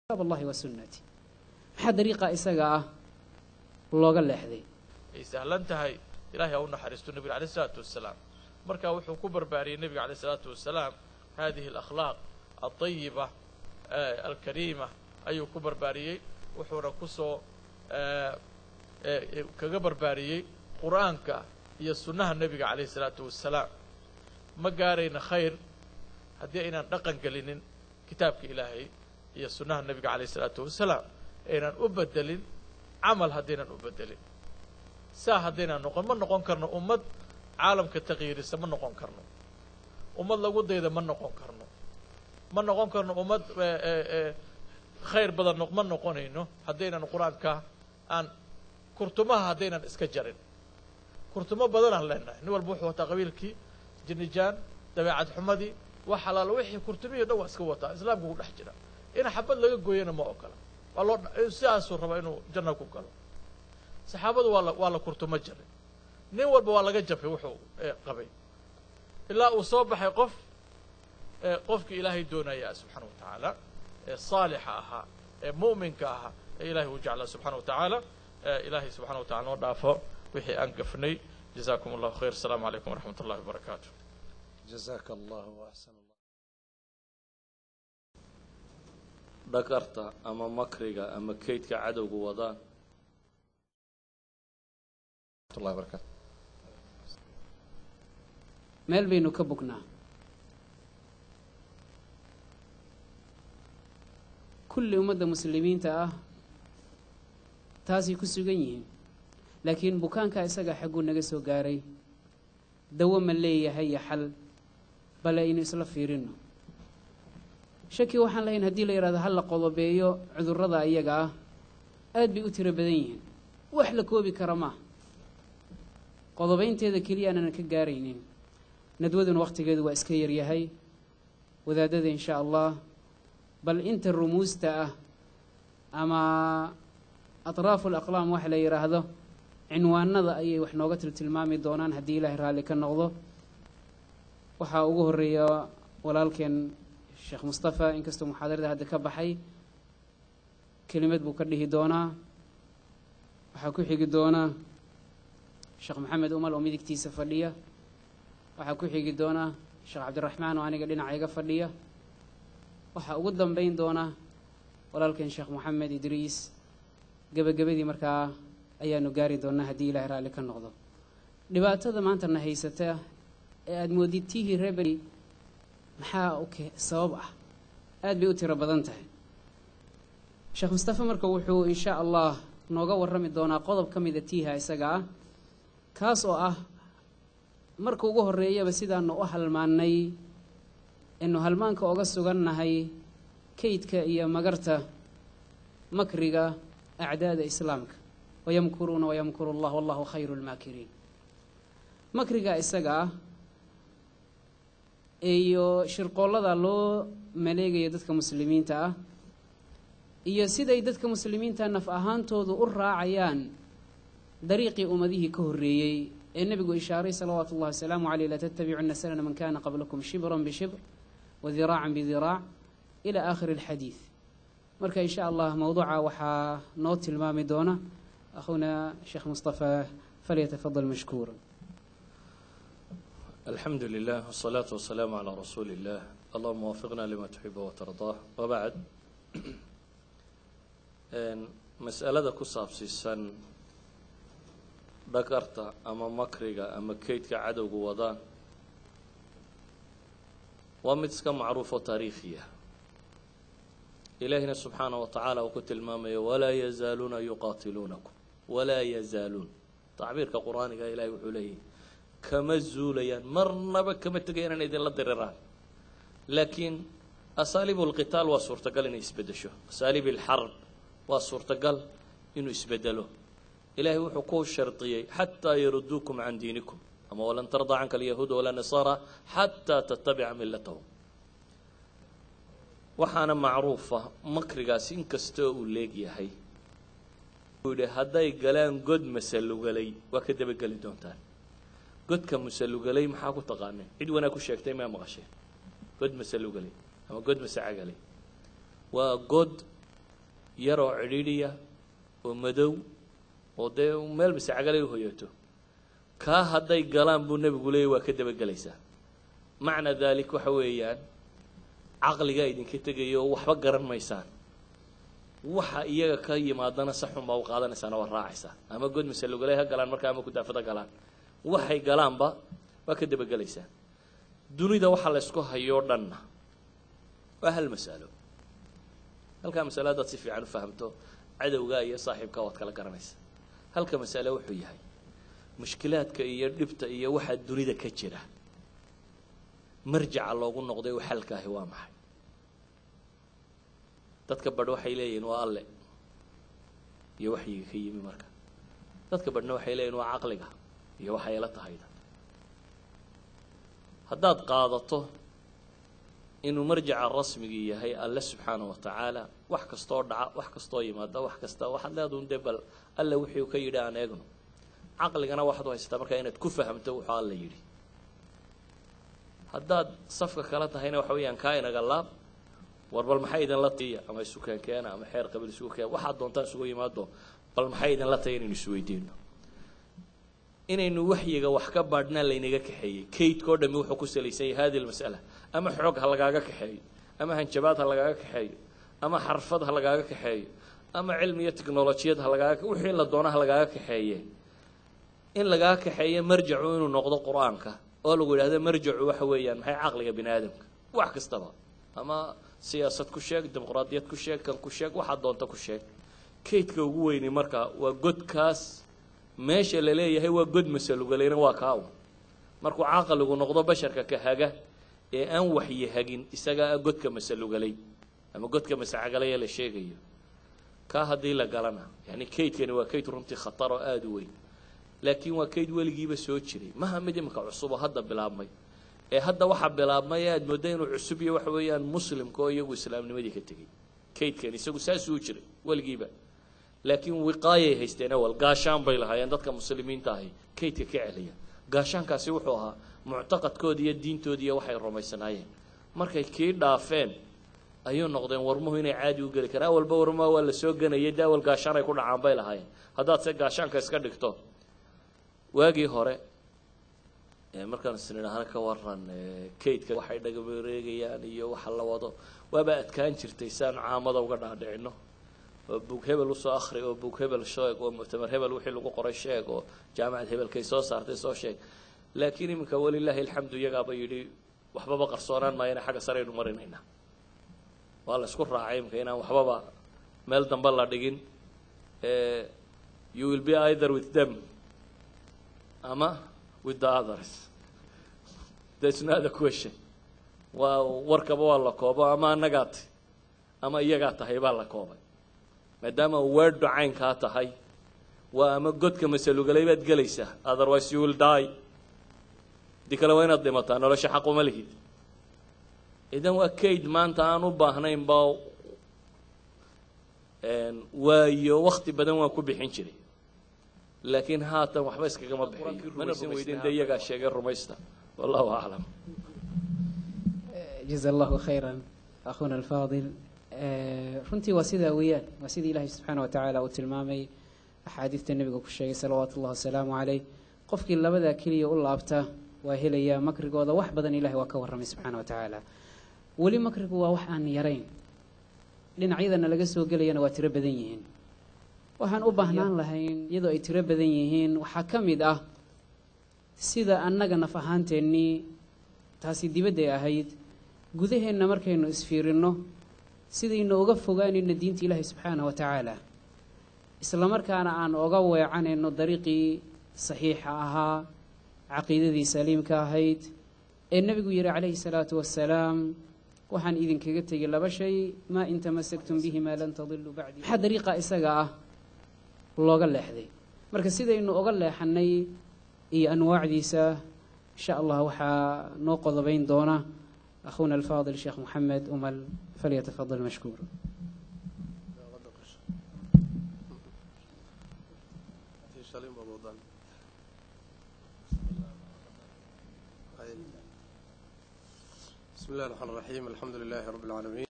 كتاب الله وسنتي maxaa dariiqa isaga ah looga leexday ay sahlan tahay ilaahay uu naxariisto nabiga kaleey salaatu wasalaam marka wuxuu ku barbaariyay nabiga kaleey salaatu wasalaam هذه الأخلاق الطيبة الكريمة ayuu ku barbaariyay wuxuuna ku soo kaga barbaariyay quraanka iyo sunnaha nabiga kaleey salaatu wasalaam ma gaarayna khayr hadii inaan dhaqan galinin kitaabka ilaahay iyo sunnaha nabiga kaleey salaatu wasalaam inaan u bedelin amal hadinaan u bedelin saa hadinaan noqon karno ummad caalamka taqyiirisa ma noqon karno ummad lagu dayda ma noqon karno ummad khayr badan ma noqonayno hadinaan quraanka aan kurtumaha hadinaan iska jarin kurtumo badan aan leenahay nin walba wuxuu wataa qabiilkii jinijaan dabeecad xumadii wax xalaal wixii kurtumiyo dhow iska wataa islaamku ku dhex jira in xabad laga gooyana ma ogola والله سياسة ربنا إنه جنة كوكلا سحابة ولا كرتو مجري نور بولا جف وحو قبي إلا أصابح قفك إلهي دون يا سبحانه وتعالى صالحها مؤمن كها إلهي وجعل سبحانه وتعالى إلهي سبحانه وتعالى ودافع وحي أنقفني جزاكم الله خير السلام عليكم ورحمة الله وبركاته جزاك الله وأحسن الله dhagarta ama makriga ama kaydka cadowga wadaan الله وبركاته meel baynu ka bugnaa kulli ummadda muslimiinta ah taasay ku sugan yihiin laakiin bukaanka isaga xaguu naga soo gaaray dawo ma leeyahay iyo xal bale inuu isla fiirino shaki waxaan lahayn haddii la yidhahdo hal la qodobeeyo cudurrada iyaga ah aad bay u tiro badan yihiin wax la koobi kara maaha qodobaynteeda keliya aanan ka gaaraynin nadwaduna wakhtigeedu waa iska yaryahay wadaadada insha allah bal inta rumuusta ah ama atraafu alaqlaam wax la yidhaahdo cinwaanada ayay wax nooga tilmaami doonaan haddii ilaahay raalli ka noqdo waxaa ugu horreeya walaalkeen sheekh mustafa inkastoo muxaadarada hadda ka baxay kelimad buu ka dhihi doonaa waxaa ku xigi doonaa sheekh maxamed umal oo midigtiisa fadhiya waxaa ku xigi doonaa sheekh cabdiraxmaan oo aniga dhinaca iga fadhiya waxaa ugu dambayn doonaa walaalkeen sheekh moxamed idriis gebagabadii markaa ayaanu gaari doonaa haddii ilaahay raalli ka noqdo dhibaatada maantana haysata ee aada moodid tihii reberi maxaa sabab ah aad bay u tiro badan tahay sheekh mustafa marka wuxuu insha allah nooga warrami doonaa qodob ka mida tiiha isaga ah kaas oo ah marka ugu horreeyaba sidaanu u halmaannay inu halmaanka oga sugannahay kaydka iyo magarta makriga acdaada islaamka wayamkuruuna wayamkuru allah wallahu khayru lmaakiriin makriga isaga ah iyo shirqoollada loo maleegayo dadka muslimiinta ah iyo siday dadka muslimiinta naf ahaantoodu u raacayaan dariiqii ummadihii ka horreeyey ee nebigu ishaaray salawaatu ullahi wasalaamu caleyh latattabicunna sanana man kana qablakum shibran bishibr wadiraacan bidiraac ila aakhiri alxadiid marka insha allah mowduuca waxaa noo tilmaami doona akhuuna sheekh mustafa falyatafadal mashkuura الحمد لله والصلاة والسلام على رسول الله اللهم وفقنا لما تحب وترضاه وبعد مسألة كصاب سيسان dhagarta ama makriga ama kaydka cadowga wadaan waa mid iska macruuf oo taariikhiya ilaahina subxaanaه wa tacaala uu ku tilmaamayo walaa yazaaluuna yuqaatiluunakum walaa yazaaluun tacbiirka qur'aaniga ilahay wuxuu leeyahy kama zuulayaan marnaba kama tegayaan inay idinla diriraan laakiin asaaliib اlqitaal waa suurtagal inay isbedesho asaaliib اlxarb waa suurtagal inuu isbedelo ilahay wuxuu ku sharطiyey xataa yaruduukum can diinikum ama walan tarda canka alyahuuda walaa nasaara xataa tattabica milatahum waxaana macruufa makrigaasi inkastoo uu leegyahay uu yidhi hadday galaan god masalugalay waa ka dabageli doontaan godka masalugalay maxaa ku taqaaneen cid wanaag ku sheegtay maa maqasheen god masalugalay ama god masacagalay waa god yaroo cidhiidhiya oo madow oo dee meel masacgalay u hoyato kaa hadday galaan buu nebigu leeyay waa ka dabagelaysaa macna daalik waxa weeyaan caqligaa idinka tegayo oo waxba garan maysaan waxa iyaga ka yimaadana si xun baa u qaadanaysaana waa raacaysaa ama god masalugale ha galaan markaa ama kudaafada galaan waxay galaanba waa ka dabagelaysaa dunida waxa la isku hayoo dhanna waa hal masalo halkaa masalo haddaad si fiican u fahamto cadowgaa iyo saaxiibkaa waad kala garanaysaa halka masalo wuxuu yahay mushkilaadka iyo dhibta iyo waxaa dunida ka jira marjaca loogu noqday u xalkaahi waa maxay dadka badh waxay leeyihiin waa alle iyo waxyiga ka yimi marka dadka badhna waxay leeyihin waa caqliga iyo waxay la tahayda haddaad qaadato inuu marjaca rasmigii yahay alle subxaanahu watacaala wax kastoo dhaca wax kastoo yimaada wax kasta waxaad leedahay un dee bal alle wixii ka yidhi aan eegno caqligana waxaad u haysataa markaa inaad ku fahamto wuxuu alla yidhi haddaad safka kala tahayna waxa weeyaan kaa inaga laab war bal maxay idinla tiya ama isu keenkeena ama xeer qabil isugu keena waxaad doontaan isugu yimaado bal maxay idinla tahay inaynu isweydiino inaynu waxyiga wax ka baadhnaa laynaga kaxeeyey kaydkao dhammi wuxuu ku salaysan yahay hadi lmas'ala ama xoog ha lagaaga kaxeeyo ama hanjabaad ha lagaaga kaxeeyo ama xarfad ha lagaaga kaxeeyo ama cilmi iyo technolojiyad ha lagaaga wixii la doona ha lagaaga kaxeeye in lagaa kaxeeyo marjacu inuu noqdo qur-aanka oo lagu yidhahdo marjacu waxa weeyaan maxay caqliga bini aadamka wax kastaba ama siyaasad ku sheeg dimuqraadiyad ku sheeg kan ku sheeg waxaad doonta ku sheeg kaydka ugu weyni marka waa godkaas meesha la leeyahay waa god masalugalayna waa kaaw markuu caqligu noqdo basharka ka haga ee aan waxyi hagin isagaa godka masalugalay ama godka masacagalay la sheegayo ka haddii la galana yani kaydkani waa kayd runtii khatar oo aada u weyn laakiin waa kayd weligiiba soo jiray maha mid imika cusub oo hadda bilaabmay ee hadda waxaa bilaabmay aad moodda inuu cusub iyo waxa weeyaan muslimka oo iyagu islaamnimadii ka tegey kaydkan isagu saasuu jiray weligiiba laakiin wiqaayay haysteen awal gaashaan bay lahaayeen dadka muslimiinta ahi kaydka ka celiya gaashaankaasi wuxuu ahaa muctaqadkoodi iyo diintoodi iyo waxay rumaysanaayeen markay kii dhaafeen ayuu noqdeen warmuhu inay caadi u geli karaan awalba warmaha waa la soo ganayay dee awal gaashaan ay ku dhacaan bay lahaayeen haddaad se gaashaanka iska dhigto waagii hore markaan isnidhaahna ka waran kaydka waxay dhagawareegayaan iyo waxa la wado waaba adkaan jirtay saan caamada uga dhaadhicino oo bug hebel usoo akri oo bug hebel sheeg oo muctamar hebel wixii lagu qoray sheeg oo jaamacad hebelkay soo saartay soo sheeg laakiin iminka walilaahi alxamdu iyagaaba yidhi waxbaba qarsoonaan maayana xagga saraynu marinaynaa waa la isku raacay iminka inaan waxbaba meel dambe la dhigin you will be either with them ama with the others there's no other question waa warkaba waa la koobo ama annagaa tahy ama iyagaa tahay baa la koobay maadaama weerdhu caynkaa tahay waa ama godka masalugalay baad gelaysaa otherwise you will die dii kale waa inaad dhimataa nolosha xaq uma lihid idan waa kayd maanta aan u baahnayn ba waayo wakti badan waan ku bixin jiray laakiin haatan waxba iskagama bixiyo mana rumaysin dee iyagaa sheegay rumaysta wallahu aclam jaza allahu khayran akhuna alfaadil runtii waa sidaa weeyaan waa sidii ilaahay subxaana wa tacaala uu tilmaamay axaadiidta nebiga ku sheegay salawaatu ullahi wasalaamu caleyh qofkii labadaa keliya u laabta waa helayaa makrigooda wax badan ilahay waa ka warramay subxaana wa tacaala weli makrigu waa wax aan yarayn dhinacyadana laga soo gelayana waa tiro badan yihiin waxaan u baahnaan lahayn iyadoo ay tiro badan yihiin waxaa ka mid ah sida annaga naf ahaanteennii taasi dibadday ahayd gudaheenna markaynu isfiirinno sidaynu uga fogaanayno diinta ilaahay subxaana wa tacaala isla markaana aan oga weecanayno dariiqii saxiixa ahaa caqiidadii saliimka ahayd ee nebigu yihi calayhi salaatu wassalaam waxaan idinkaga tegay laba shay maa in tamasaktum bihimaa lan tadiluu bacdii maxaa dariiqa isaga ah looga leexday marka sidaynu oga leexanay iyo anwaacdiisa insha allah waxaa noo qodobayn doona أخونا الفاضل الشيخ محمد أمل فليتفضل مشكور بسم الله الرحمن الرحيم الحمد لله رب العالمين